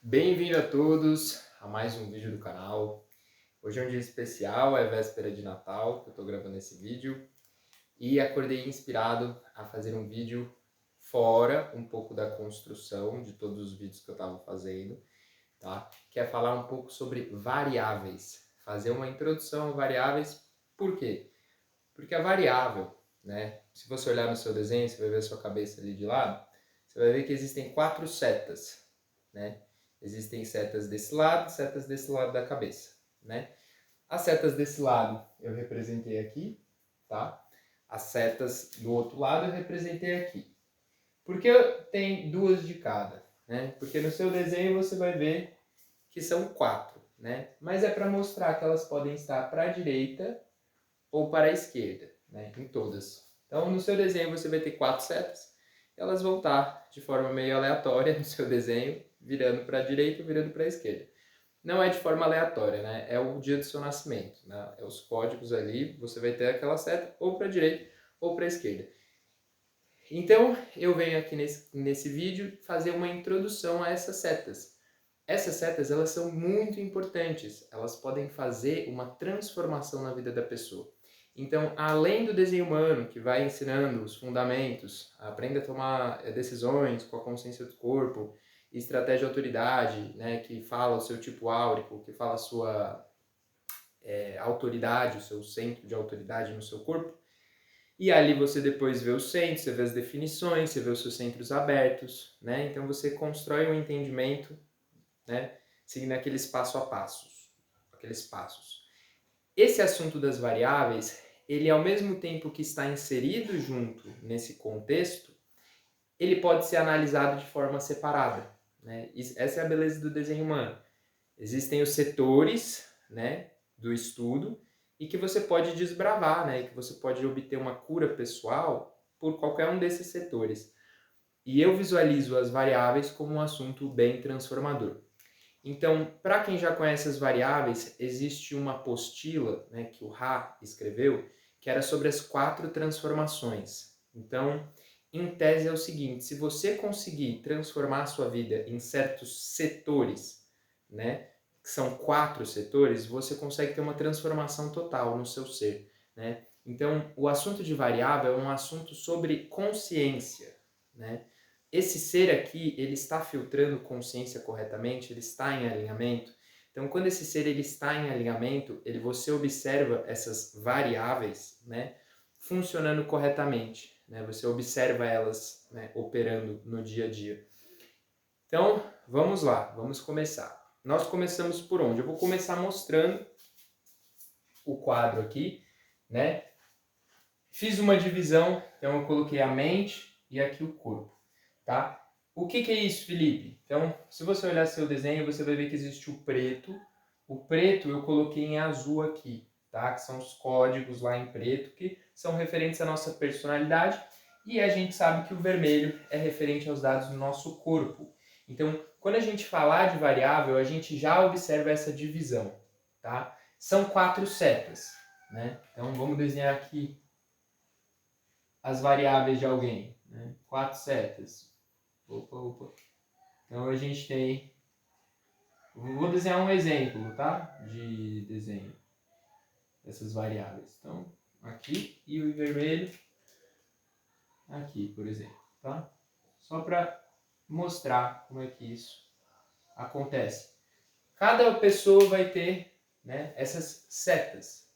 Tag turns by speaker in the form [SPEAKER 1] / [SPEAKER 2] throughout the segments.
[SPEAKER 1] Bem-vindo a todos a mais um vídeo do canal. Hoje é um dia especial, é véspera de Natal que eu tô gravando esse vídeo e acordei inspirado a fazer um vídeo fora um pouco da construção de todos os vídeos que eu estava fazendo, tá? Que é falar um pouco sobre variáveis, fazer uma introdução a variáveis. Por quê? Porque a variável, né? Se você olhar no seu desenho, você vai ver a sua cabeça ali de lado, você vai ver que existem 4 setas, né? Existem setas desse lado, setas desse lado da cabeça, né? As setas desse lado eu representei aqui, tá? As setas do outro lado eu representei aqui. Por que tem duas de cada, né? Porque no seu desenho você vai ver que são 4, né? Mas é para mostrar que elas podem estar para a direita ou para a esquerda, né? Em todas. Então, no seu desenho você vai ter 4 setas, elas vão estar de forma meio aleatória no seu desenho, virando para a direita ou virando para a esquerda. Não é de forma aleatória, né? É o dia do seu nascimento, né? É os códigos ali, você vai ter aquela seta ou para a direita ou para a esquerda. Então, eu venho aqui nesse vídeo fazer uma introdução a essas setas. Essas setas, elas são muito importantes, elas podem fazer uma transformação na vida da pessoa. Então, além do desenho humano, que vai ensinando os fundamentos, aprenda a tomar decisões com a consciência do corpo, estratégia de autoridade, né, que fala o seu tipo áurico, que fala a sua autoridade, o seu centro de autoridade no seu corpo, e ali você depois vê os centros, você vê as definições, você vê os seus centros abertos, né? Então você constrói um entendimento, né? Seguindo aqueles passo a passos, aqueles passos. Esse assunto das variáveis, ele ao mesmo tempo que está inserido junto nesse contexto, ele pode ser analisado de forma separada, né? Essa é a beleza do desenho humano. Existem os setores, né, do estudo e que você pode desbravar, né, e que você pode obter uma cura pessoal por qualquer um desses setores. E eu visualizo as variáveis como um assunto bem transformador. Então, para quem já conhece as variáveis, existe uma apostila, né, que o Ha escreveu, que era sobre as 4 transformações. Então, em tese é o seguinte: se você conseguir transformar a sua vida em certos setores, né, que são 4 setores, você consegue ter uma transformação total no seu ser, né? Então, o assunto de variável é um assunto sobre consciência, né? Esse ser aqui, ele está filtrando consciência corretamente, ele está em alinhamento. Então, quando esse ser ele está em alinhamento, você observa essas variáveis, né, funcionando corretamente, né? Você observa elas, né, operando no dia a dia. Então, vamos lá, vamos começar. Nós começamos por onde? Eu vou começar mostrando o quadro aqui, né? Fiz uma divisão, então eu coloquei a mente e aqui o corpo, tá? O que é isso, Felipe? Então, se você olhar seu desenho, você vai ver que existe o preto. O preto eu coloquei em azul aqui, tá? Que são os códigos lá em preto que são referentes à nossa personalidade. E a gente sabe que o vermelho é referente aos dados do nosso corpo. Então, quando a gente falar de variável, a gente já observa essa divisão, tá? São 4 setas, né? Então, vamos desenhar aqui as variáveis de alguém, né? 4 setas. Opa. Então a gente tem... Vou desenhar um exemplo, tá? De desenho dessas variáveis. Então, aqui e o vermelho aqui, por exemplo, tá? Só para mostrar como é que isso acontece. Cada pessoa vai ter, né, essas setas,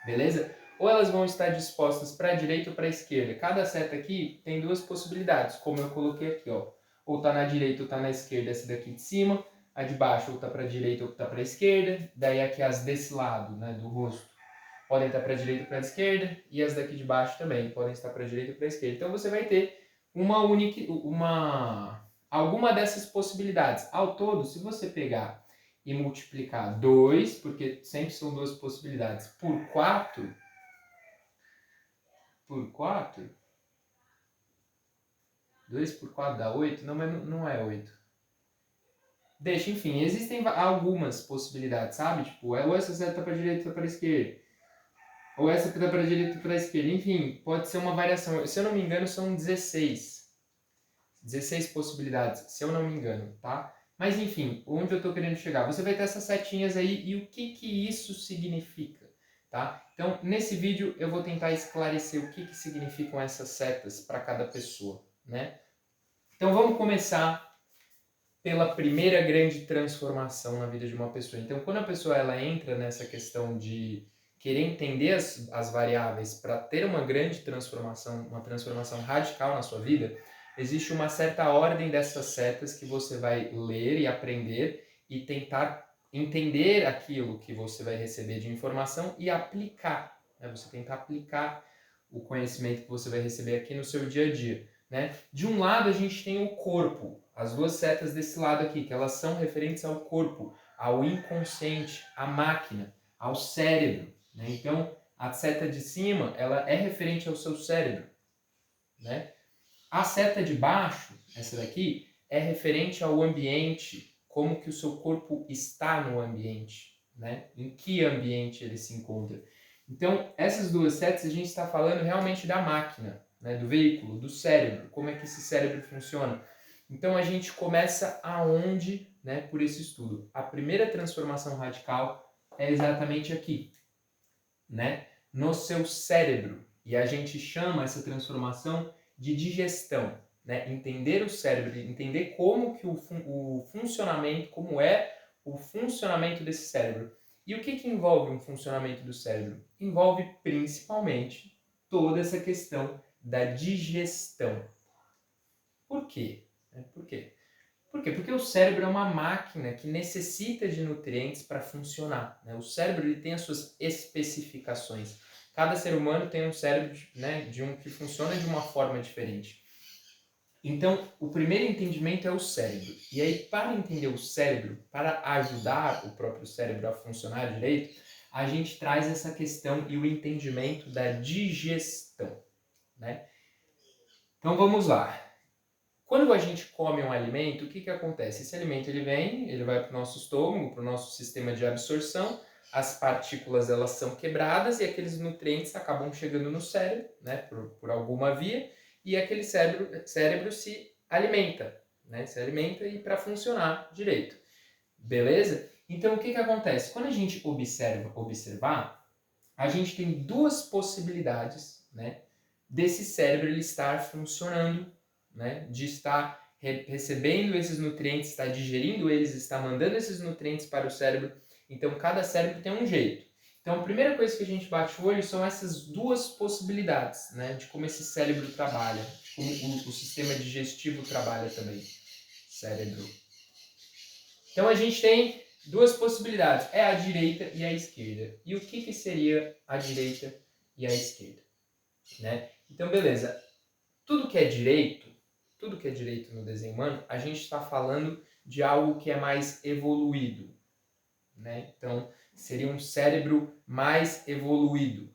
[SPEAKER 1] beleza? Ou elas vão estar dispostas para a direita ou para a esquerda. Cada seta aqui tem 2 possibilidades, como eu coloquei aqui, ó. Ou tá na direita ou tá na esquerda, essa daqui de cima. A de baixo ou tá para a direita ou tá para a esquerda. Daí aqui as desse lado, né, do rosto, podem estar para a direita ou para a esquerda. E as daqui de baixo também podem estar para a direita ou para a esquerda. Então você vai ter alguma dessas possibilidades. Ao todo, se você pegar e multiplicar 2, porque sempre são 2 possibilidades, por 4, por 4, 2 por 4 dá 8? Não, mas não é 8. Deixa, enfim, existem algumas possibilidades, sabe? Tipo, ou essa seta para a direita ou para a esquerda. Ou essa para a direita ou para a esquerda. Enfim, pode ser uma variação. Se eu não me engano, são 16. 16 possibilidades, se eu não me engano, tá? Mas enfim, onde eu estou querendo chegar? Você vai ter essas setinhas aí e o que que isso significa, tá? Então, nesse vídeo eu vou tentar esclarecer o que que significam essas setas para cada pessoa, né? Então vamos começar pela primeira grande transformação na vida de uma pessoa. Então, quando a pessoa ela entra nessa questão de querer entender as variáveis para ter uma grande transformação, uma transformação radical na sua vida, existe uma certa ordem dessas setas que você vai ler e aprender e tentar entender aquilo que você vai receber de informação e aplicar, né? Você tentar aplicar o conhecimento que você vai receber aqui no seu dia a dia, né? De um lado a gente tem o corpo, as duas setas desse lado aqui, que elas são referentes ao corpo, ao inconsciente, à máquina, ao cérebro, né? Então, a seta de cima, ela é referente ao seu cérebro, né? A seta de baixo, essa daqui, é referente ao ambiente, como que o seu corpo está no ambiente, né? Em que ambiente ele se encontra. Então, essas duas setas a gente está falando realmente da máquina, né? Do veículo, do cérebro, como é que esse cérebro funciona. Então, a gente começa aonde, né, por esse estudo? A primeira transformação radical é exatamente aqui, né? No seu cérebro. E a gente chama essa transformação de digestão, né? Entender o cérebro, entender como que o funcionamento, como é o funcionamento desse cérebro. E o que que envolve um funcionamento do cérebro? Envolve principalmente toda essa questão da digestão. Por quê? Por quê? Por quê? Porque o cérebro é uma máquina que necessita de nutrientes para funcionar, né? O cérebro ele tem as suas especificações. Cada ser humano tem um cérebro, né, que funciona de uma forma diferente. Então, o primeiro entendimento é o cérebro. E aí, para entender o cérebro, para ajudar o próprio cérebro a funcionar direito, a gente traz essa questão e o entendimento da digestão, né? Então, vamos lá. Quando a gente come um alimento, o que que acontece? Esse alimento ele vai para o nosso estômago, para o nosso sistema de absorção, as partículas elas são quebradas e aqueles nutrientes acabam chegando no cérebro, né, por alguma via, e aquele cérebro se alimenta, né, se alimenta e para funcionar direito. Beleza? Então o que que acontece? Quando a gente observar, a gente tem duas possibilidades, né, desse cérebro ele estar funcionando, né, de estar recebendo esses nutrientes, estar digerindo eles, estar mandando esses nutrientes para o cérebro. Então, cada cérebro tem um jeito. Então, a primeira coisa que a gente bate o olho são essas duas possibilidades, né, de como esse cérebro trabalha, de como o sistema digestivo trabalha também. Cérebro. Então, a gente tem duas possibilidades, é a direita e a esquerda. E o que que seria a direita e a esquerda, né? Então, beleza. Tudo que é direito no desenho humano, a gente está falando de algo que é mais evoluído, né? Então, seria um cérebro mais evoluído,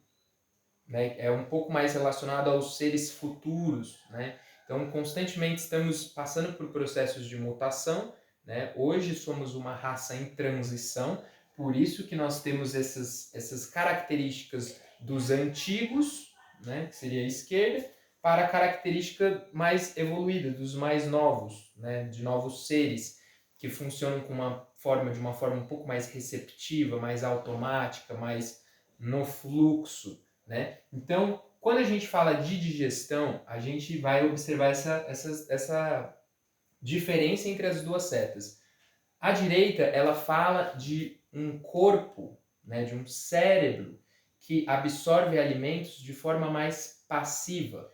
[SPEAKER 1] né? É um pouco mais relacionado aos seres futuros, né? Então, constantemente estamos passando por processos de mutação, né? Hoje somos uma raça em transição, por isso que nós temos essas características dos antigos, né? Que seria a esquerda, para a característica mais evoluída, dos mais novos, né? De novos seres que funcionam de uma forma um pouco mais receptiva, mais automática, mais no fluxo, né? Então, quando a gente fala de digestão, a gente vai observar essa diferença entre as duas setas. A direita, ela fala de um corpo, né, de um cérebro que absorve alimentos de forma mais passiva,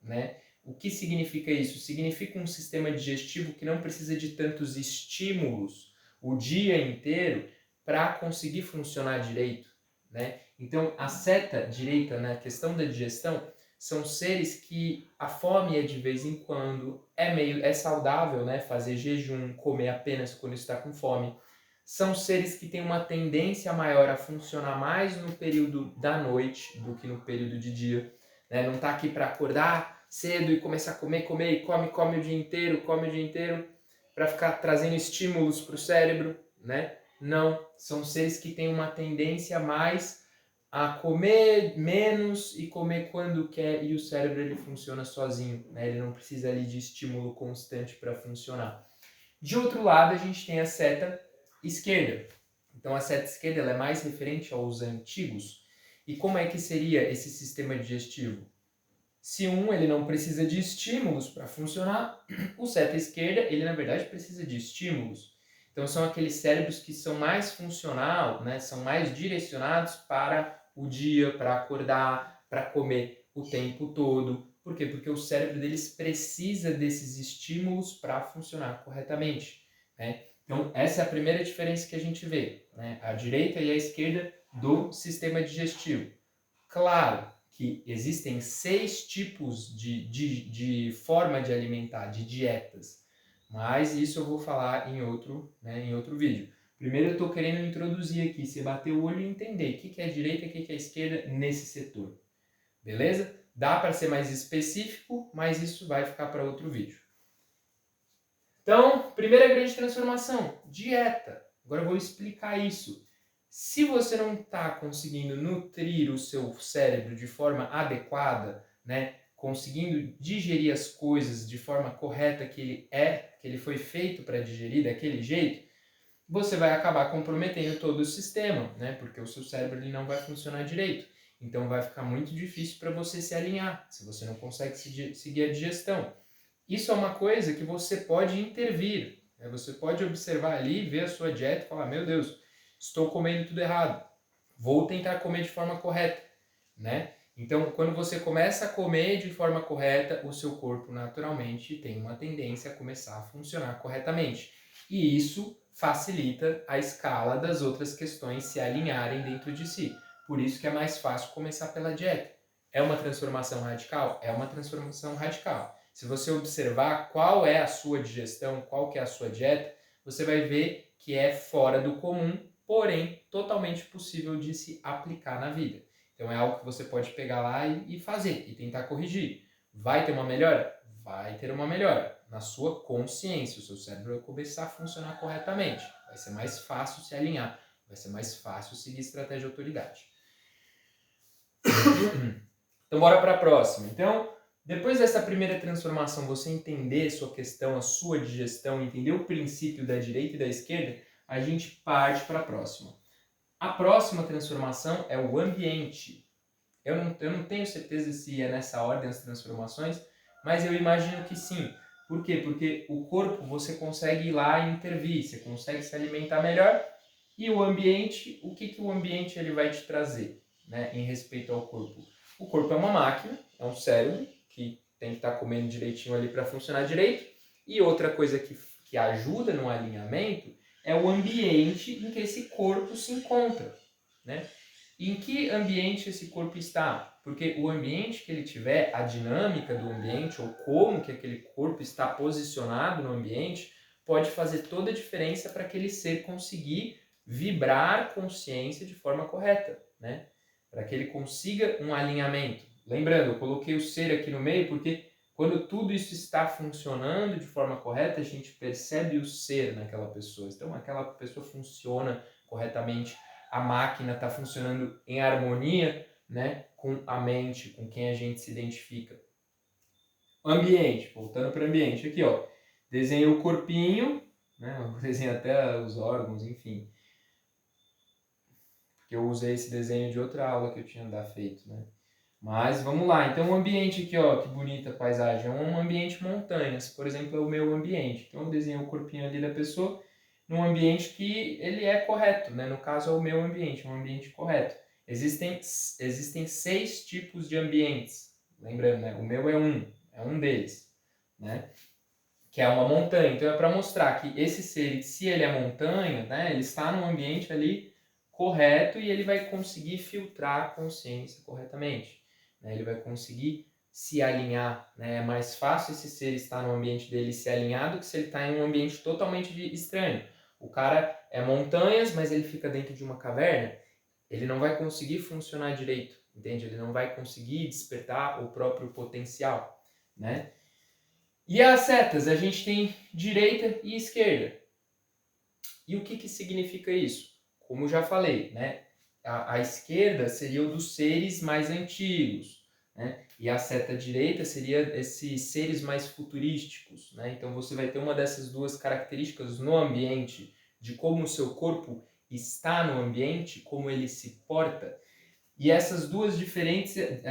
[SPEAKER 1] né? O que significa isso? Significa um sistema digestivo que não precisa de tantos estímulos o dia inteiro para conseguir funcionar direito, né? Então, a seta direita na questão da digestão são seres que a fome é de vez em quando, é saudável, né, fazer jejum, comer apenas quando está com fome. São seres que têm uma tendência maior a funcionar mais no período da noite do que no período de dia, né? Não está aqui para acordar cedo e começar a comer e come o dia inteiro, para ficar trazendo estímulos para o cérebro, né? Não, são seres que têm uma tendência mais a comer menos e comer quando quer, e o cérebro ele funciona sozinho, né? Ele não precisa ali de estímulo constante para funcionar. De outro lado, a gente tem a seta esquerda. Então, a seta esquerda ela é mais referente aos antigos. E como é que seria esse sistema digestivo? Se ele não precisa de estímulos para funcionar, o seta esquerda, ele na verdade precisa de estímulos. Então são aqueles cérebros que são mais funcional, né? São mais direcionados para o dia, para acordar, para comer o tempo todo. Por quê? Porque o cérebro deles precisa desses estímulos para funcionar corretamente, né? Então essa é a primeira diferença que a gente vê, né? A direita e a esquerda do sistema digestivo. Claro que existem 6 tipos de forma de alimentar, de dietas, mas isso eu vou falar em outro vídeo. Primeiro eu estou querendo introduzir aqui, você bater o olho e entender o que é a direita e o que é a esquerda nesse setor. Beleza? Dá para ser mais específico, mas isso vai ficar para outro vídeo. Então, primeira grande transformação, dieta. Agora eu vou explicar isso. Se você não está conseguindo nutrir o seu cérebro de forma adequada, né, conseguindo digerir as coisas de forma correta que ele foi feito para digerir daquele jeito, você vai acabar comprometendo todo o sistema, né, porque o seu cérebro ele não vai funcionar direito. Então vai ficar muito difícil para você se alinhar, se você não consegue seguir a digestão. Isso é uma coisa que você pode intervir, né? Você pode observar ali, ver a sua dieta e falar, meu Deus, estou comendo tudo errado, vou tentar comer de forma correta, né? Então, quando você começa a comer de forma correta, o seu corpo naturalmente tem uma tendência a começar a funcionar corretamente. E isso facilita a escala das outras questões se alinharem dentro de si. Por isso que é mais fácil começar pela dieta. É uma transformação radical? É uma transformação radical. Se você observar qual é a sua digestão, qual que é a sua dieta, você vai ver que é fora do comum, porém totalmente possível de se aplicar na vida. Então é algo que você pode pegar lá e fazer, e tentar corrigir. Vai ter uma melhora? Vai ter uma melhora. Na sua consciência, o seu cérebro vai começar a funcionar corretamente. Vai ser mais fácil se alinhar, vai ser mais fácil seguir estratégia de autoridade. Então bora para a próxima. Então, depois dessa primeira transformação, você entender sua questão, a sua digestão, entender o princípio da direita e da esquerda, a gente parte para a próxima. A próxima transformação é o ambiente. Eu não tenho certeza se é nessa ordem as transformações, mas eu imagino que sim. Por quê? Porque o corpo você consegue ir lá e intervir, você consegue se alimentar melhor, e o ambiente, o que o ambiente ele vai te trazer, né, em respeito ao corpo? O corpo é uma máquina, é um cérebro que tem que estar comendo direitinho ali para funcionar direito, e outra coisa que ajuda no alinhamento é o ambiente em que esse corpo se encontra, né? Em que ambiente esse corpo está? Porque o ambiente que ele tiver, a dinâmica do ambiente, ou como que aquele corpo está posicionado no ambiente, pode fazer toda a diferença para aquele ser conseguir vibrar consciência de forma correta, né? Para que ele consiga um alinhamento. Lembrando, eu coloquei o ser aqui no meio porque quando tudo isso está funcionando de forma correta, a gente percebe o ser naquela pessoa. Então, aquela pessoa funciona corretamente, a máquina está funcionando em harmonia, né, com a mente, com quem a gente se identifica. Ambiente, voltando para o ambiente, aqui ó, desenhei o corpinho, né, eu desenhei até os órgãos, enfim, porque eu usei esse desenho de outra aula que eu tinha feito, né. Mas vamos lá, então o ambiente aqui, ó, que bonita a paisagem, é um ambiente montanhas, por exemplo, é o meu ambiente. Então eu desenhei o corpinho ali da pessoa num ambiente que ele é correto, né? No caso é o meu ambiente, um ambiente correto. Existem 6 tipos de ambientes, lembrando, né? O meu é um deles, né? Que é uma montanha. Então é para mostrar que esse ser, se ele é montanha, né? Ele está num ambiente ali correto e ele vai conseguir filtrar a consciência corretamente. Né? Ele vai conseguir se alinhar. Né? É mais fácil esse ser estar no ambiente dele se alinhado que se ele está em um ambiente totalmente estranho. O cara é montanhas, mas ele fica dentro de uma caverna, ele não vai conseguir funcionar direito, entende? Ele não vai conseguir despertar o próprio potencial, né? E as setas, a gente tem direita e esquerda. E o que significa isso? Como já falei, né? A esquerda seria o dos seres mais antigos. né? E a seta direita seria esses seres mais futurísticos, né? Então você vai ter uma dessas duas características no ambiente, de como o seu corpo está no ambiente, como ele se porta. E essas duas diferenças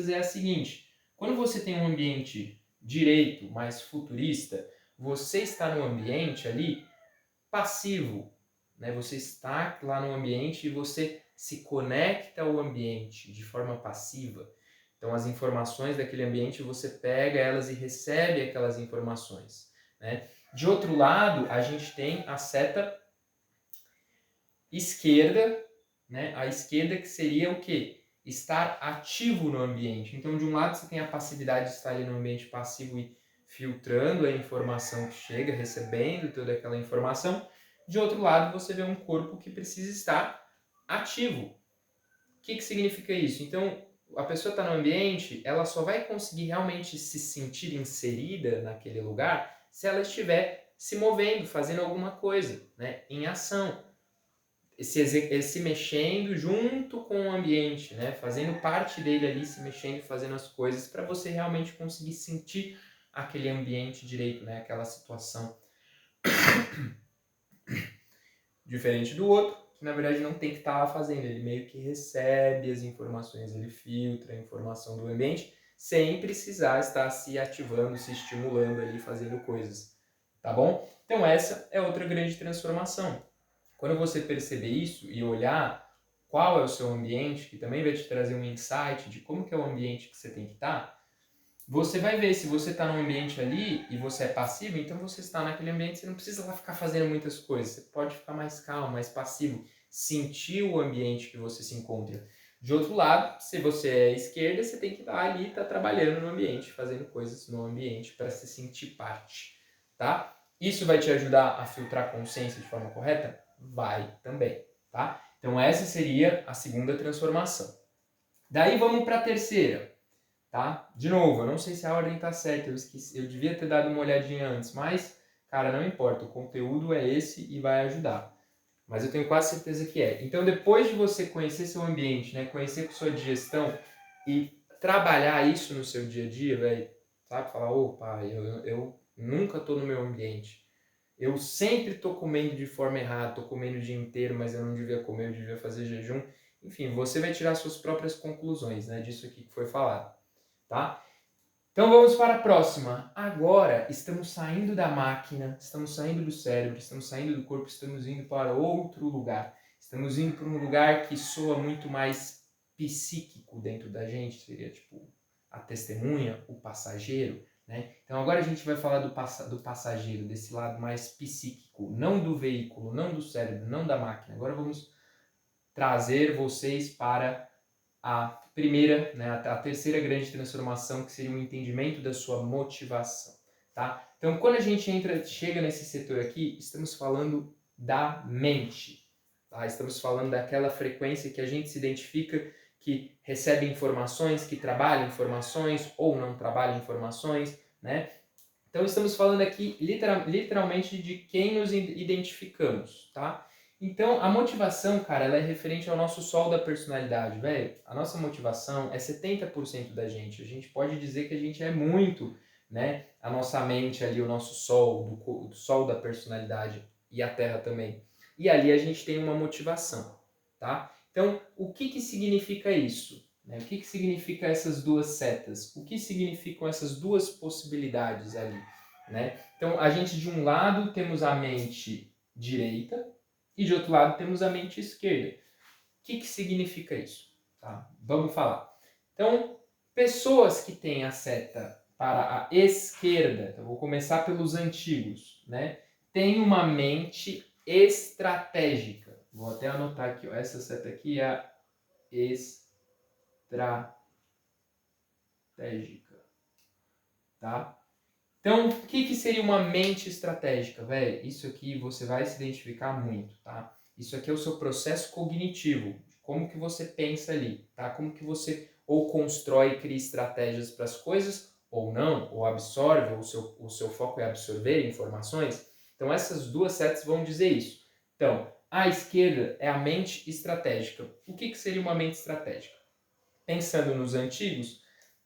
[SPEAKER 1] é a seguinte: quando você tem um ambiente direito, mais futurista, você está no ambiente ali passivo, né? Você está lá no ambiente e você se conecta ao ambiente de forma passiva. Então, as informações daquele ambiente, você pega elas e recebe aquelas informações, né? De outro lado, a gente tem a seta esquerda, né? A esquerda que seria o quê? Estar ativo no ambiente. Então, de um lado, você tem a passividade de estar ali no ambiente passivo e filtrando a informação que chega, recebendo toda aquela informação. De outro lado, você vê um corpo que precisa estar ativo. O que significa isso? Então, a pessoa está no ambiente, ela só vai conseguir realmente se sentir inserida naquele lugar se ela estiver se movendo, fazendo alguma coisa, né? Em ação. Se mexendo junto com o ambiente, né? Fazendo parte dele ali, se mexendo, fazendo as coisas, para você realmente conseguir sentir aquele ambiente direito, né? Aquela situação. Diferente do outro, que na verdade não tem que estar lá fazendo, ele meio que recebe as informações, ele filtra a informação do ambiente, sem precisar estar se ativando, se estimulando ali, fazendo coisas, tá bom? Então essa é outra grande transformação. Quando você perceber isso e olhar qual é o seu ambiente, que também vai te trazer um insight de como que é o ambiente que você tem que estar, você vai ver se você está num ambiente ali e você é passivo, então você está naquele ambiente, você não precisa lá ficar fazendo muitas coisas, você pode ficar mais calmo, mais passivo, sentir o ambiente que você se encontra. De outro lado, se você é esquerda, você tem que estar ali, estar trabalhando no ambiente, fazendo coisas no ambiente para se sentir parte, tá? Isso vai te ajudar a filtrar a consciência de forma correta? Vai também, tá? Então essa seria a segunda transformação. Daí vamos para a terceira. Tá? De novo, eu não sei se a ordem tá certa, eu esqueci, eu devia ter dado uma olhadinha antes, mas, cara, não importa, o conteúdo é esse e vai ajudar. Mas eu tenho quase certeza que é. Então, depois de você conhecer seu ambiente, né, conhecer sua digestão e trabalhar isso no seu dia a dia, velho, sabe? Falar, opa, eu nunca tô no meu ambiente. Eu sempre tô comendo de forma errada, tô comendo o dia inteiro, mas eu não devia comer, eu devia fazer jejum. Enfim, você vai tirar suas próprias conclusões, né, disso aqui que foi falado. Tá? Então vamos para a próxima. Agora estamos saindo da máquina, estamos saindo do cérebro, estamos saindo do corpo, estamos indo para outro lugar. Estamos indo para um lugar que soa muito mais psíquico dentro da gente, seria tipo a testemunha, o passageiro, né? Então agora a gente vai falar do passageiro, desse lado mais psíquico, não do veículo, não do cérebro, não da máquina. Agora vamos trazer vocês para a primeira, né, a terceira grande transformação, que seria o entendimento da sua motivação, tá? Então, quando a gente chega nesse setor aqui, estamos falando da mente, tá? Estamos falando daquela frequência que a gente se identifica, que recebe informações, que trabalha informações ou não trabalha informações, né? Então, estamos falando aqui literalmente de quem nos identificamos, tá? Então, a motivação, cara, ela é referente ao nosso sol da personalidade, velho. A nossa motivação é 70% da gente. A gente pode dizer que a gente é muito, né? A nossa mente ali, o nosso sol, do sol da personalidade e a Terra também. E ali a gente tem uma motivação, tá? Então, o que significa isso? Né? O que significa essas duas setas? O que significam essas duas possibilidades ali? Né? Então, a gente, de um lado, temos a mente direita, e de outro lado temos a mente esquerda. O que significa isso? Tá? Vamos falar. Então, pessoas que têm a seta para a esquerda, então vou começar pelos antigos, né? Tem uma mente estratégica. Vou até anotar aqui, ó. Essa seta aqui é a estratégica, tá? Então, o que seria uma mente estratégica, velho? Isso aqui você vai se identificar muito, tá? Isso aqui é o seu processo cognitivo, como que você pensa ali, tá? Como que você ou constrói e cria estratégias para as coisas, ou não, ou absorve, ou o seu foco é absorver informações. Então, essas duas setas vão dizer isso. Então, a esquerda é a mente estratégica. O que seria uma mente estratégica? pensando nos antigos,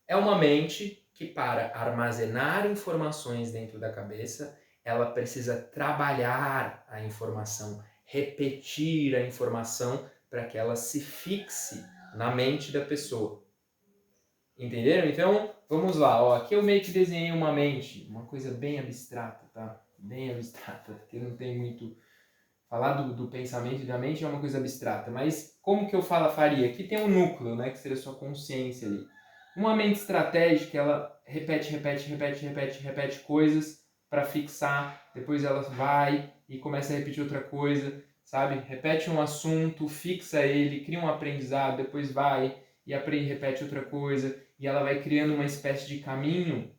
[SPEAKER 1] é uma mente que, para armazenar informações dentro da cabeça, ela precisa trabalhar a informação, repetir a informação para que ela se fixe na mente da pessoa. Entenderam? Então, vamos lá. Ó, aqui eu meio que desenhei uma mente, uma coisa bem abstrata, tá? Bem abstrata, porque não tem muito... Falar do pensamento e da mente é uma coisa abstrata, mas como que eu faria? Aqui tem um núcleo, né, que seria a sua consciência ali. Uma mente estratégica, ela repete coisas para fixar, depois ela vai e começa a repetir outra coisa, sabe? Repete um assunto, fixa ele, cria um aprendizado, depois vai e aprende, repete outra coisa, e ela vai criando uma espécie de caminho.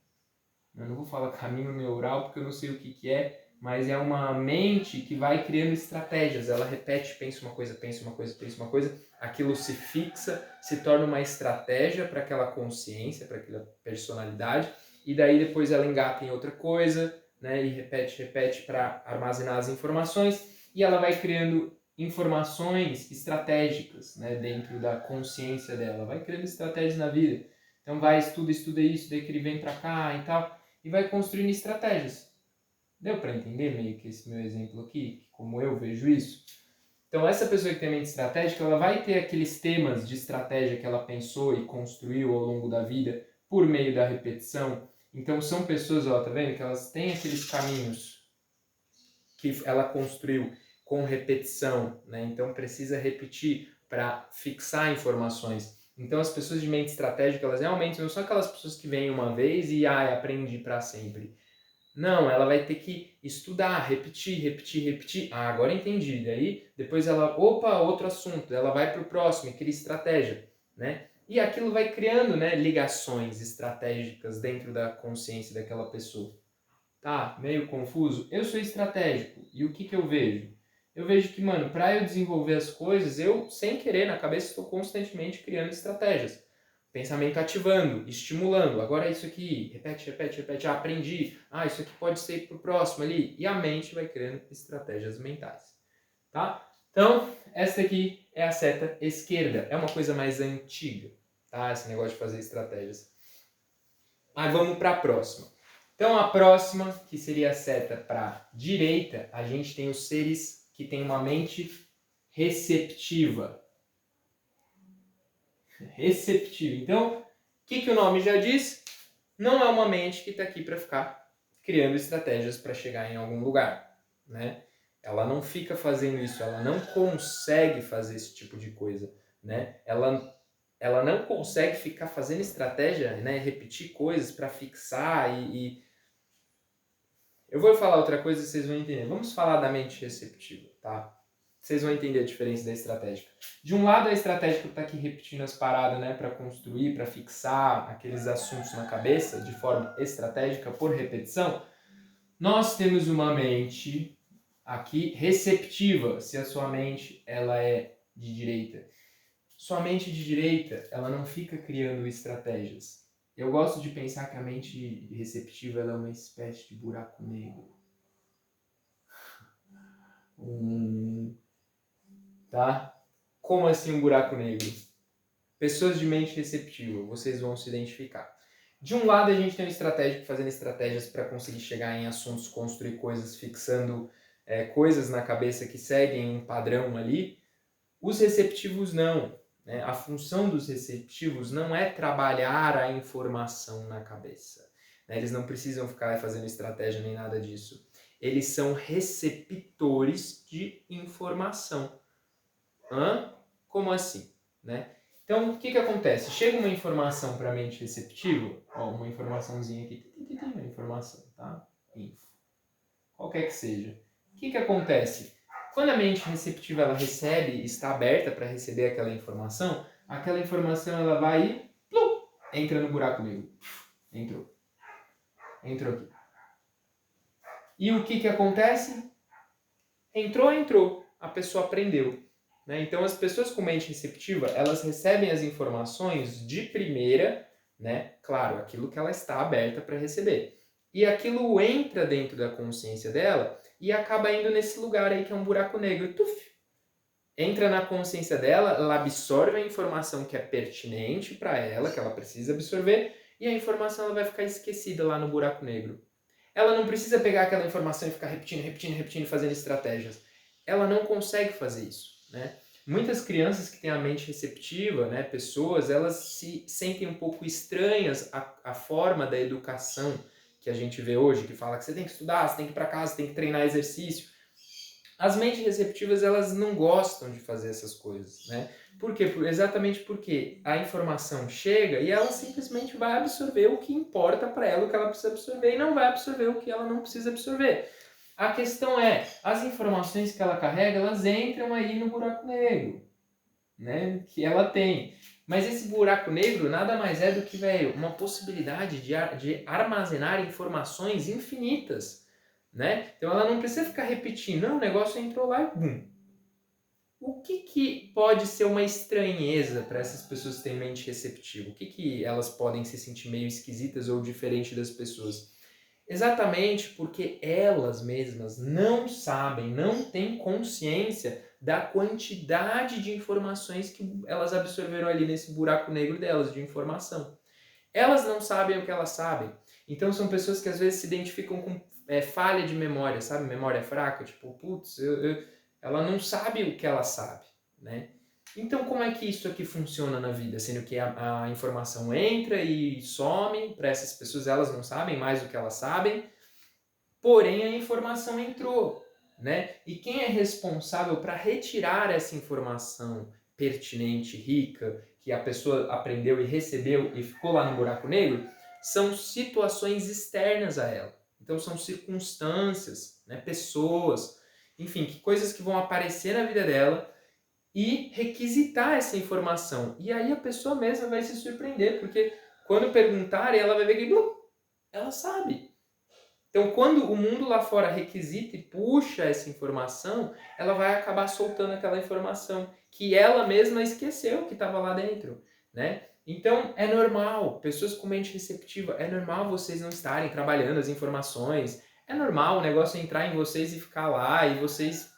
[SPEAKER 1] Eu não vou falar caminho neural porque eu não sei o que é, mas é uma mente que vai criando estratégias. Ela repete, pensa uma coisa, aquilo se fixa, se torna uma estratégia para aquela consciência, para aquela personalidade, e daí depois ela engata em outra coisa, né, e repete para armazenar as informações, e ela vai criando informações estratégicas, né, dentro da consciência dela, vai criando estratégias na vida. Então vai, estuda isso, daí que ele vem para cá e tal, e vai construindo estratégias. Deu para entender meio que esse meu exemplo aqui? Como eu vejo isso? Então essa pessoa que tem mente estratégica, ela vai ter aqueles temas de estratégia que ela pensou e construiu ao longo da vida por meio da repetição. Então são pessoas, ó, tá vendo? Que elas têm aqueles caminhos que ela construiu com repetição, né? Então precisa repetir para fixar informações. Então as pessoas de mente estratégica, elas realmente não são aquelas pessoas que vêm uma vez e aprendi para sempre. Não, ela vai ter que estudar, repetir. Ah, agora entendi. Daí depois ela, opa, outro assunto, ela vai para o próximo, cria estratégia, né? E aquilo vai criando, né, ligações estratégicas dentro da consciência daquela pessoa. Tá, meio confuso? Eu sou estratégico. E o que eu vejo? Eu vejo que, mano, para eu desenvolver as coisas, eu, sem querer, na cabeça, estou constantemente criando estratégias. Pensamento ativando, estimulando. Agora é isso aqui, repete. Ah, aprendi. Ah, isso aqui pode ser pro próximo ali. E a mente vai criando estratégias mentais. Tá? Então, essa aqui é a seta esquerda. É uma coisa mais antiga, tá? Esse negócio de fazer estratégias. Aí vamos para a próxima. Então, a próxima, que seria a seta para a direita, a gente tem os seres que têm uma mente receptiva. Receptiva. Então, o que o nome já diz? Não é uma mente que está aqui para ficar criando estratégias para chegar em algum lugar, né? Ela não fica fazendo isso, ela não consegue fazer esse tipo de coisa, né? Ela não consegue ficar fazendo estratégia, né? Repetir coisas para fixar e... Eu vou falar outra coisa e vocês vão entender. Vamos falar da mente receptiva, tá? Vocês vão entender a diferença da estratégica. De um lado, a estratégica está aqui repetindo as paradas, né, para construir, para fixar aqueles assuntos na cabeça de forma estratégica por repetição. Nós temos uma mente aqui receptiva, se a sua mente ela é de direita. Sua mente de direita, ela não fica criando estratégias. Eu gosto de pensar que a mente receptiva ela é uma espécie de buraco negro. Tá? Como assim um buraco negro? Pessoas de mente receptiva, vocês vão se identificar. De um lado, a gente tem um estratégico fazendo estratégias para conseguir chegar em assuntos, construir coisas, fixando coisas na cabeça que seguem um padrão ali. Os receptivos não. Né? A função dos receptivos não é trabalhar a informação na cabeça. Né? Eles não precisam ficar fazendo estratégia nem nada disso. Eles são receptores de informação. Hã? Como assim? Né? Então, o que acontece? Chega uma informação para a mente receptiva, ó, uma informaçãozinha aqui, uma informação, tá? Info. Qualquer que seja. O que acontece? Quando a mente receptiva ela recebe, está aberta para receber aquela informação ela vai e plum, entra no buraco negro. Entrou aqui. E o que acontece? Entrou. A pessoa aprendeu. Né? Então, as pessoas com mente receptiva, elas recebem as informações de primeira, né? Claro, aquilo que ela está aberta para receber. E aquilo entra dentro da consciência dela e acaba indo nesse lugar aí que é um buraco negro. Tuf! entra na consciência dela, ela absorve a informação que é pertinente para ela, que ela precisa absorver, e a informação ela vai ficar esquecida lá no buraco negro. Ela não precisa pegar aquela informação e ficar repetindo, fazendo estratégias. Ela não consegue fazer isso, né? Muitas crianças que têm a mente receptiva, né, pessoas, elas se sentem um pouco estranhas à forma da educação que a gente vê hoje, que fala que você tem que estudar, você tem que ir para casa, você tem que treinar exercício. As mentes receptivas, elas não gostam de fazer essas coisas, né? Por quê? Exatamente porque a informação chega e ela simplesmente vai absorver o que importa para ela, o que ela precisa absorver, e não vai absorver o que ela não precisa absorver. A questão é, as informações que ela carrega, elas entram aí no buraco negro, né? Que ela tem. Mas esse buraco negro nada mais é do que, velho, uma possibilidade de armazenar informações infinitas, né? Então ela não precisa ficar repetindo, não, o negócio entrou lá e bum. O que pode ser uma estranheza para essas pessoas que têm mente receptiva? O que elas podem se sentir meio esquisitas ou diferente das pessoas? Exatamente porque elas mesmas não sabem, não têm consciência da quantidade de informações que elas absorveram ali nesse buraco negro delas, de informação. Elas não sabem o que elas sabem. Então são pessoas que às vezes se identificam com falha de memória, sabe? Memória fraca, tipo, putz, ela não sabe o que ela sabe, né? Então como é que isso aqui funciona na vida? Sendo que a informação entra e some, para essas pessoas elas não sabem mais o que elas sabem, porém a informação entrou, né? E quem é responsável para retirar essa informação pertinente, rica, que a pessoa aprendeu e recebeu e ficou lá no buraco negro, são situações externas a ela. Então são circunstâncias, né? Pessoas, enfim, coisas que vão aparecer na vida dela e requisitar essa informação. E aí a pessoa mesma vai se surpreender, porque quando perguntarem, ela vai ver que ela sabe. Então, quando o mundo lá fora requisita e puxa essa informação, ela vai acabar soltando aquela informação que ela mesma esqueceu que estava lá dentro, né? Então, é normal, pessoas com mente receptiva, é normal vocês não estarem trabalhando as informações, é normal o negócio entrar em vocês e ficar lá e vocês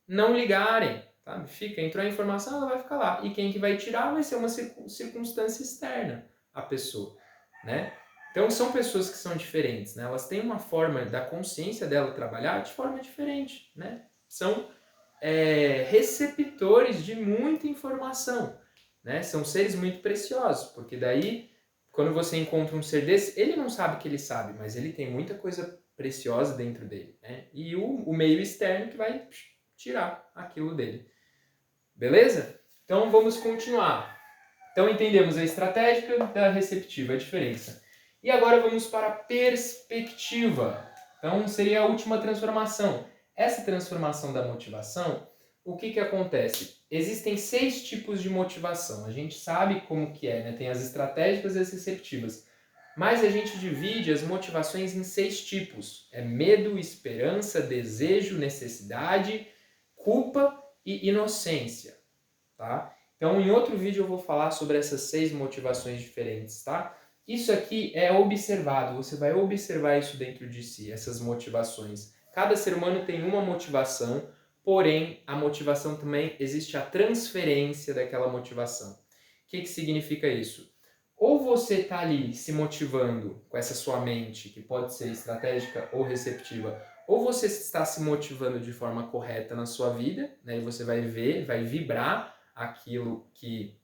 [SPEAKER 1] não ligarem, sabe? Entrou a informação, ela vai ficar lá. E quem que vai tirar vai ser uma circunstância externa à pessoa, né? Então são pessoas que são diferentes, né? Elas têm uma forma da consciência dela trabalhar de forma diferente, né? São receptores de muita informação, né? São seres muito preciosos, porque daí, quando você encontra um ser desse, ele não sabe que ele sabe, mas ele tem muita coisa preciosa dentro dele, né? E o meio externo que vai tirar aquilo dele. Beleza? Então vamos continuar. Então entendemos a estratégica da receptiva, a diferença. E agora vamos para a perspectiva. Então seria a última transformação. Essa transformação da motivação, o que acontece? Existem 6 tipos de motivação. A gente sabe como que é, né? Tem as estratégicas e as receptivas. Mas a gente divide as motivações em 6 tipos. É medo, esperança, desejo, necessidade, culpa e inocência, tá? Então, em outro vídeo eu vou falar sobre essas 6 motivações diferentes, tá? Isso aqui é observado, você vai observar isso dentro de si, essas motivações. Cada ser humano tem uma motivação, porém, a motivação também existe a transferência daquela motivação. O que significa isso? Ou você está ali se motivando com essa sua mente, que pode ser estratégica ou receptiva, ou você está se motivando de forma correta na sua vida, né? E você vai ver, vai vibrar aquilo que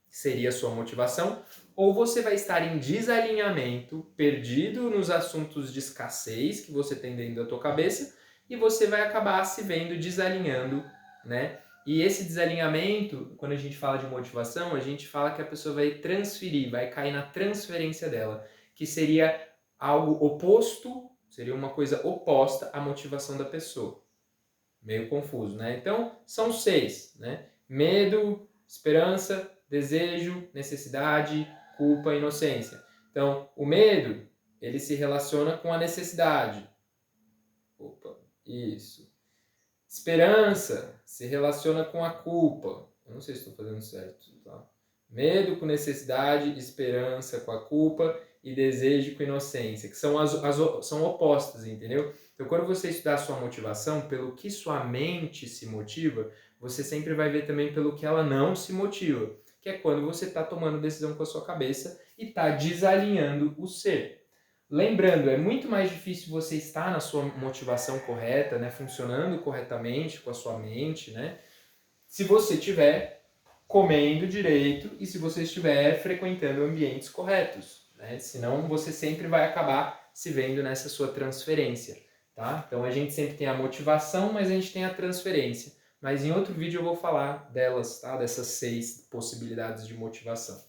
[SPEAKER 1] seria a sua motivação, ou você vai estar em desalinhamento, perdido nos assuntos de escassez que você tem dentro da tua cabeça, e você vai acabar se vendo desalinhando, né? E esse desalinhamento, quando a gente fala de motivação, a gente fala que a pessoa vai transferir, vai cair na transferência dela, que seria algo oposto, seria uma coisa oposta à motivação da pessoa. Meio confuso, né? Então, são 6, né? Medo, esperança, desejo, necessidade, culpa e inocência. Então, o medo, ele se relaciona com a necessidade. Opa, isso. Esperança se relaciona com a culpa. Eu não sei se estou fazendo certo, tá? Medo com necessidade, esperança com a culpa e desejo com inocência, que são são opostas, entendeu? Então, quando você estudar a sua motivação, pelo que sua mente se motiva, você sempre vai ver também pelo que ela não se motiva, que é quando você está tomando decisão com a sua cabeça e está desalinhando o ser. Lembrando, é muito mais difícil você estar na sua motivação correta, né, funcionando corretamente com a sua mente, né, se você estiver comendo direito e se você estiver frequentando ambientes corretos, né? Senão você sempre vai acabar se vendo nessa sua transferência, tá? Então a gente sempre tem a motivação, mas a gente tem a transferência. Mas em outro vídeo eu vou falar delas, tá? Dessas 6 possibilidades de motivação.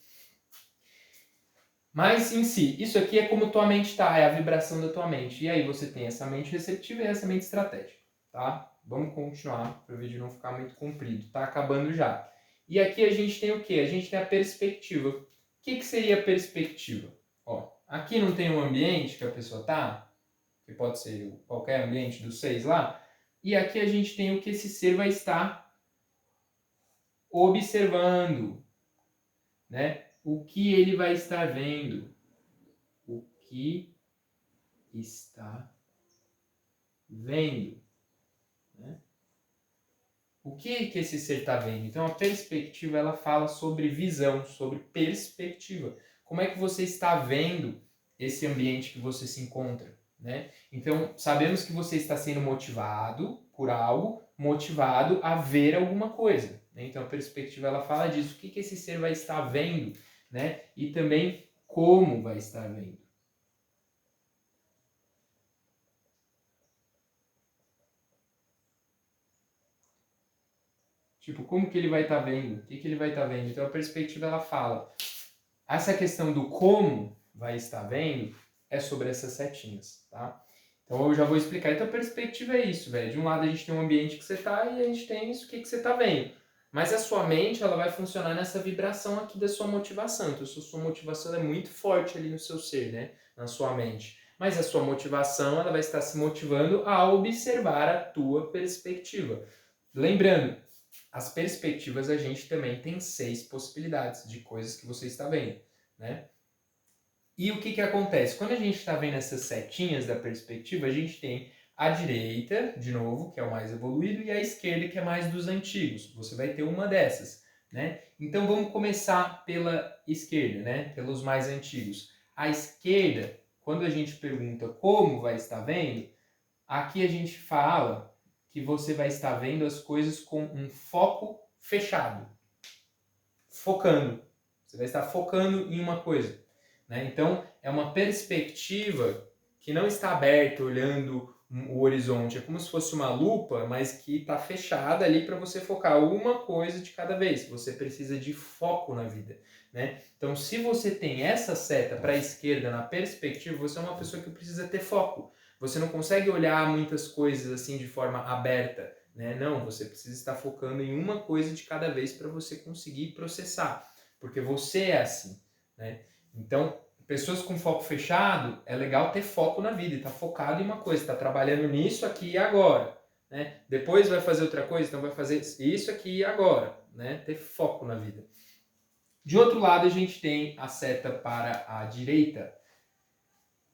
[SPEAKER 1] Mas em si, isso aqui é como tua mente está, é a vibração da tua mente. E aí você tem essa mente receptiva e essa mente estratégica, tá? Vamos continuar para o vídeo não ficar muito comprido. Tá acabando já. E aqui a gente tem o quê? A gente tem a perspectiva. O que seria a perspectiva? Ó, aqui não tem um ambiente que a pessoa tá, que pode ser qualquer ambiente dos 6 lá. E aqui a gente tem o que esse ser vai estar observando, né? O que ele vai estar vendo? O que está vendo? Né? O que esse ser está vendo? Então a perspectiva ela fala sobre visão, sobre perspectiva. Como é que você está vendo esse ambiente que você se encontra? Né? Então sabemos que você está sendo motivado por algo, motivado a ver alguma coisa. Né? Então a perspectiva ela fala disso. O que esse ser vai estar vendo? Né? E também como vai estar vendo. Tipo, como que ele vai estar vendo? O que ele vai estar vendo? Então a perspectiva ela fala. Essa questão do como vai estar vendo é sobre essas setinhas, tá? Então eu já vou explicar. Então a perspectiva é isso, velho. De um lado a gente tem um ambiente que você tá e a gente tem isso, o que você tá vendo. Mas a sua mente, ela vai funcionar nessa vibração aqui da sua motivação. Então a sua motivação é muito forte ali no seu ser, né? Na sua mente. Mas a sua motivação, ela vai estar se motivando a observar a tua perspectiva. Lembrando, as perspectivas a gente também tem 6 possibilidades de coisas que você está vendo, né? E o que acontece? Quando a gente está vendo essas setinhas da perspectiva, a gente tem a direita, de novo, que é o mais evoluído, e a esquerda, que é mais dos antigos. Você vai ter uma dessas, né? Então vamos começar pela esquerda, né? Pelos mais antigos. A esquerda, quando a gente pergunta como vai estar vendo, aqui a gente fala que você vai estar vendo as coisas com um foco fechado. Focando. Você vai estar focando em uma coisa. Né? Então, é uma perspectiva que não está aberta, olhando o horizonte. É como se fosse uma lupa, mas que está fechada ali para você focar uma coisa de cada vez. Você precisa de foco na vida. Né? Então, se você tem essa seta para a esquerda na perspectiva, você é uma pessoa que precisa ter foco. Você não consegue olhar muitas coisas assim de forma aberta, né? Não, você precisa estar focando em uma coisa de cada vez para você conseguir processar, porque você é assim, né? Então, pessoas com foco fechado, é legal ter foco na vida, estar focado em uma coisa, estar trabalhando nisso aqui e agora, né? Depois vai fazer outra coisa, então vai fazer isso aqui e agora, né? Ter foco na vida. De outro lado, a gente tem a seta para a direita.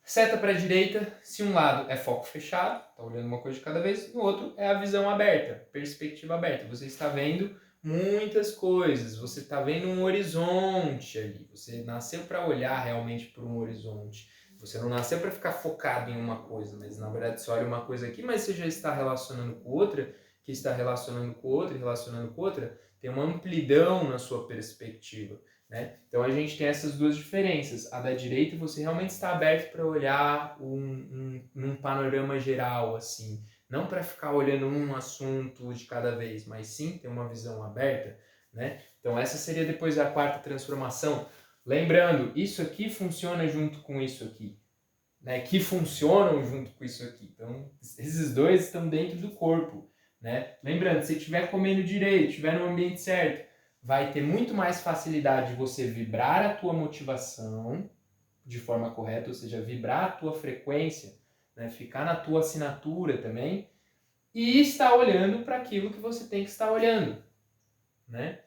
[SPEAKER 1] Seta para a direita, se um lado é foco fechado, está olhando uma coisa de cada vez, no outro é a visão aberta, perspectiva aberta. Você está vendo muitas coisas, você está vendo um horizonte ali. Você nasceu para olhar realmente para um horizonte. Você não nasceu para ficar focado em uma coisa, mas na verdade você olha uma coisa aqui, mas você já está relacionando com outra, que está relacionando com outra e relacionando com outra. Tem uma amplidão na sua perspectiva. Né? Então a gente tem essas duas diferenças. A da direita você realmente está aberto para olhar num panorama geral, assim, não para ficar olhando um assunto de cada vez, mas sim ter uma visão aberta. Né? Então essa seria depois a quarta transformação. Lembrando, isso aqui funciona junto com isso aqui. Né? Que funcionam junto com isso aqui. Então esses dois estão dentro do corpo. Né? Lembrando, se estiver comendo direito, estiver no ambiente certo, vai ter muito mais facilidade de você vibrar a tua motivação de forma correta, ou seja, vibrar a tua frequência, né? Ficar na tua assinatura também, e estar olhando para aquilo que você tem que estar olhando. Né?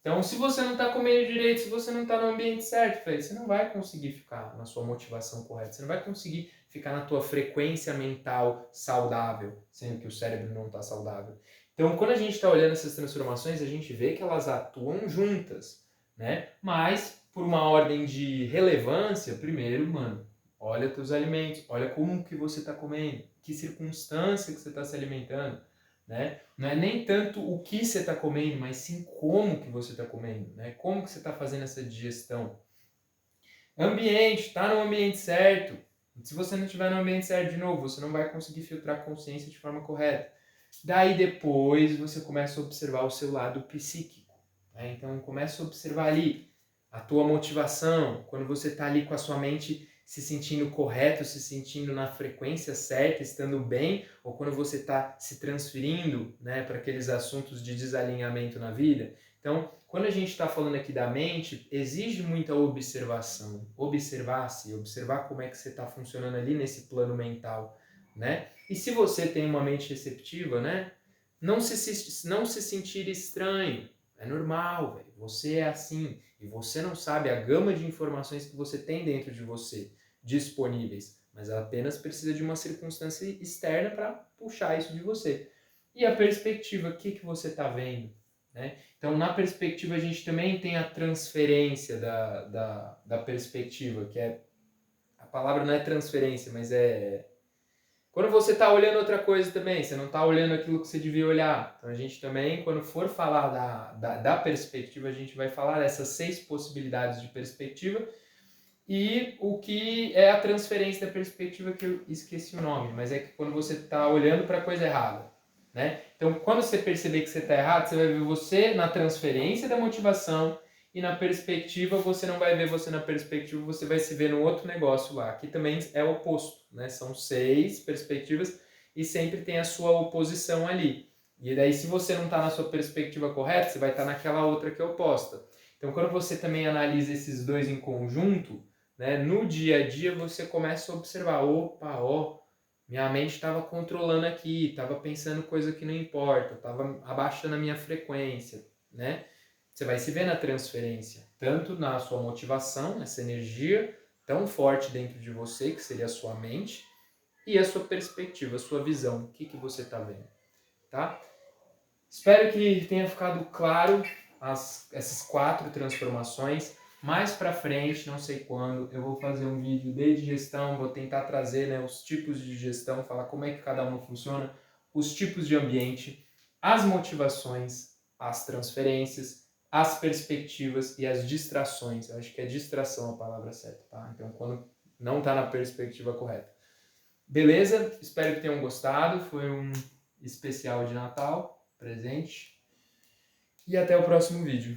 [SPEAKER 1] Então, se você não está comendo direito, se você não está no ambiente certo, você não vai conseguir ficar na sua motivação correta, você não vai conseguir ficar na tua frequência mental saudável, sendo que o cérebro não está saudável. Então, quando a gente está olhando essas transformações, a gente vê que elas atuam juntas, né? Mas, por uma ordem de relevância, primeiro, mano, olha teus alimentos, olha como que você está comendo, que circunstância que você está se alimentando, né? Não é nem tanto o que você está comendo, mas sim como que você está comendo, né? Como que você está fazendo essa digestão. Ambiente, está no ambiente certo. Se você não estiver no ambiente certo, de novo, você não vai conseguir filtrar a consciência de forma correta. Daí depois você começa a observar o seu lado psíquico, né? Então começa a observar ali a tua motivação, quando você está ali com a sua mente se sentindo correto, se sentindo na frequência certa, estando bem, ou quando você está se transferindo, né, para aqueles assuntos de desalinhamento na vida. Então, quando a gente está falando aqui da mente, exige muita observação, observar-se, observar como é que você está funcionando ali nesse plano mental, né? E se você tem uma mente receptiva, né? Não se sentir estranho. É normal, velho. Você é assim. E você não sabe a gama de informações que você tem dentro de você disponíveis. Mas ela apenas precisa de uma circunstância externa para puxar isso de você. E a perspectiva, o que você está vendo? Né? Então, na perspectiva, a gente também tem a transferência da perspectiva, que é... A palavra não é transferência, mas é... Quando você está olhando outra coisa também, você não está olhando aquilo que você devia olhar. Então a gente também, quando for falar da perspectiva, a gente vai falar dessas 6 possibilidades de perspectiva e o que é a transferência da perspectiva, que eu esqueci o nome, mas é que quando você está olhando para a coisa errada. Né? Então quando você perceber que você está errado, você vai ver você na transferência da motivação, e na perspectiva você não vai ver você na perspectiva, você vai se ver no outro negócio lá, que também é o oposto, né? São 6 perspectivas e sempre tem a sua oposição ali. E daí, se você não está na sua perspectiva correta, você vai estar naquela outra que é oposta. Então, quando você também analisa esses dois em conjunto, né, no dia a dia você começa a observar, opa, ó, minha mente estava controlando aqui, estava pensando coisa que não importa, estava abaixando a minha frequência, né? Você vai se ver na transferência, tanto na sua motivação, essa energia tão forte dentro de você, que seria a sua mente, e a sua perspectiva, a sua visão, o que você está vendo, tá? Espero que tenha ficado claro essas 4 transformações. Mais para frente, não sei quando, eu vou fazer um vídeo de digestão, vou tentar trazer, né, os tipos de digestão, falar como é que cada uma funciona, os tipos de ambiente, as motivações, as transferências, as perspectivas e as distrações. Eu acho que é distração a palavra certa, tá? Então, quando não está na perspectiva correta. Beleza? Espero que tenham gostado. Foi um especial de Natal, presente. E até o próximo vídeo.